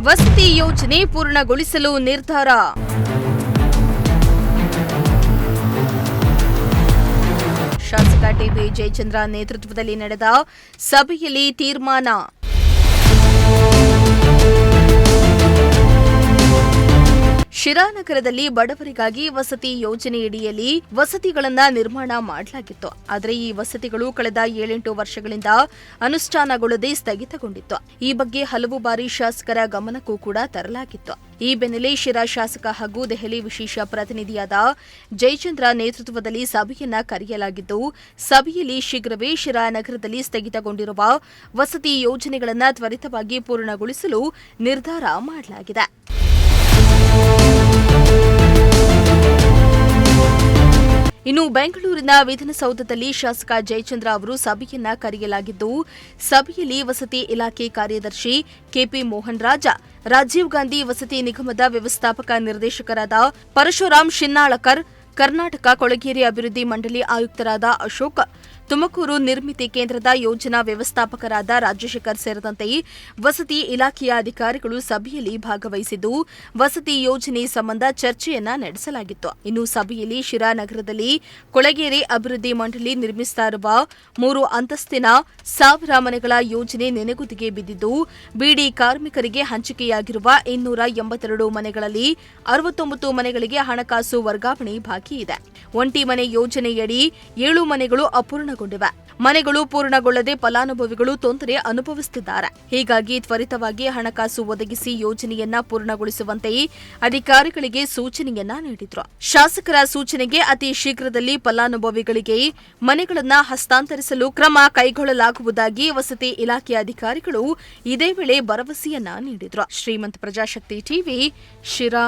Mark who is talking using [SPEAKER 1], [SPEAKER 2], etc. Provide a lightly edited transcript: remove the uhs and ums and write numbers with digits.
[SPEAKER 1] ವಸತಿ ಯೋಜನೆ ಪೂರ್ಣಗೊಳಿಸಲು ನಿರ್ಧಾರ. ಶಾಸಕ ಟಿಬಿ ಜಯಚಂದ್ರ ನೇತೃತ್ವದಲ್ಲಿ ನಡೆದ ಸಭೆಯಲ್ಲಿ ತೀರ್ಮಾನ. ಶಿರಾನಗರದಲ್ಲಿ ಬಡವರಿಗಾಗಿ ವಸತಿ ಯೋಜನೆಯಡಿಯಲ್ಲಿ ವಸತಿಗಳನ್ನು ನಿರ್ಮಾಣ ಮಾಡಲಾಗಿತ್ತು. ಆದರೆ ಈ ವಸತಿಗಳು ಕಳೆದ 7-8 ವರ್ಷಗಳಿಂದ ಅನುಷ್ಠಾನಗೊಳ್ಳದೆ ಸ್ಥಗಿತಗೊಂಡಿತ್ತು. ಈ ಬಗ್ಗೆ ಹಲವು ಬಾರಿ ಶಾಸಕರ ಗಮನಕ್ಕೂ ಕೂಡ ತರಲಾಗಿತ್ತು. ಈ ಬೆನ್ನಲ್ಲೇ ಶಿರಾ ಶಾಸಕ ಹಾಗೂ ದೆಹಲಿ ವಿಶೇಷ ಪ್ರತಿನಿಧಿಯಾದ ಜಯಚಂದ್ರ ನೇತೃತ್ವದಲ್ಲಿ ಸಭೆಯನ್ನ ಕರೆಯಲಾಗಿದ್ದು, ಸಭೆಯಲ್ಲಿ ಶೀಘ್ರವೇ ಶಿರಾ ನಗರದಲ್ಲಿ ಸ್ಥಗಿತಗೊಂಡಿರುವ ವಸತಿ ಯೋಜನೆಗಳನ್ನು ತ್ವರಿತವಾಗಿ ಪೂರ್ಣಗೊಳಿಸಲು ನಿರ್ಧಾರ ಮಾಡಲಾಗಿದೆ. ಇನ್ನು ಬೆಂಗಳೂರಿನ ವಿಧಾನಸೌಧದಲ್ಲಿ ಶಾಸಕ ಜಯಚಂದ್ರ ಅವರು ಸಭೆಯನ್ನ ಕರೆಯಲಾಗಿದ್ದು, ಸಭೆಯಲ್ಲಿ ವಸತಿ ಇಲಾಖೆ ಕಾರ್ಯದರ್ಶಿ ಕೆಪಿ ಮೋಹನ್ ರಾಜ, ರಾಜೀವ್ ಗಾಂಧಿ ವಸತಿ ನಿಗಮದ ವ್ಯವಸ್ಥಾಪಕ ನಿರ್ದೇಶಕರಾದ ಪರಶುರಾಮ್ ಶಿನ್ನಾಳಕರ್, ಕರ್ನಾಟಕ ಕೊಳಗೇರಿ ಅಭಿವೃದ್ಧಿ ಮಂಡಳಿ ಆಯುಕ್ತರಾದ ಅಶೋಕ್, ತುಮಕೂರು ನಿರ್ಮಿತಿ ಕೇಂದ್ರದ ಯೋಜನಾ ವ್ಯವಸ್ಥಾಪಕರಾದ ರಾಜಶೇಖರ್ ಸೇರಿದಂತೆ ವಸತಿ ಇಲಾಖೆಯ ಅಧಿಕಾರಿಗಳು ಸಭೆಯಲ್ಲಿ ಭಾಗವಹಿಸಿದ್ದು, ವಸತಿ ಯೋಜನೆ ಸಂಬಂಧ ಚರ್ಚೆಯನ್ನ ನಡೆಸಲಾಗಿತ್ತು. ಇನ್ನು ಸಭೆಯಲ್ಲಿ ಶಿರಾ ನಗರದಲ್ಲಿ ಕೊಳಗೇರಿ ಅಭಿವೃದ್ಧಿ ಮಂಡಳಿ ನಿರ್ಮಿಸುತ್ತಾ ಇರುವ 3 ಅಂತಸ್ತಿನ 1000 ಮನೆಗಳ ಯೋಜನೆ ನೆನೆಗುದಿಗೆ ಬಿದ್ದಿದ್ದು, ಬಿಡಿ ಕಾರ್ಮಿಕರಿಗೆ ಹಂಚಿಕೆಯಾಗಿರುವ 282 ಮನೆಗಳಲ್ಲಿ 69 ಮನೆಗಳಿಗೆ ಹಣಕಾಸು ವರ್ಗಾವಣೆ ಬಾಕಿ ಇದೆ. ಒಂಟಿ ಮನೆ ಯೋಜನೆಯಡಿ 7 ಮನೆಗಳು ಅಪೂರ್ಣ ಮನೆಗಳು ಪೂರ್ಣಗೊಳ್ಳದೆ ಫಲಾನುಭವಿಗಳು ತೊಂದರೆ ಅನುಭವಿಸುತ್ತಿದ್ದಾರೆ. ಹೀಗಾಗಿ ತ್ವರಿತವಾಗಿ ಹಣಕಾಸು ಒದಗಿಸಿ ಯೋಜನೆಯನ್ನ ಪೂರ್ಣಗೊಳಿಸುವಂತೆ ಅಧಿಕಾರಿಗಳಿಗೆ ಸೂಚನೆಯನ್ನ ನೀಡಿದ್ರು. ಶಾಸಕರ ಸೂಚನೆಗೆ ಅತಿ ಶೀಘ್ರದಲ್ಲಿ ಫಲಾನುಭವಿಗಳಿಗೆ ಮನೆಗಳನ್ನು ಹಸ್ತಾಂತರಿಸಲು ಕ್ರಮ ಕೈಗೊಳ್ಳಲಾಗುವುದಾಗಿ ವಸತಿ ಇಲಾಖೆ ಅಧಿಕಾರಿಗಳು ಇದೇ ವೇಳೆ ಭರವಸೆಯನ್ನ ನೀಡಿದ್ರು. ಶ್ರೀಮಂತ ಪ್ರಜಾಶಕ್ತಿ ಟಿವಿ, ಶಿರಾ.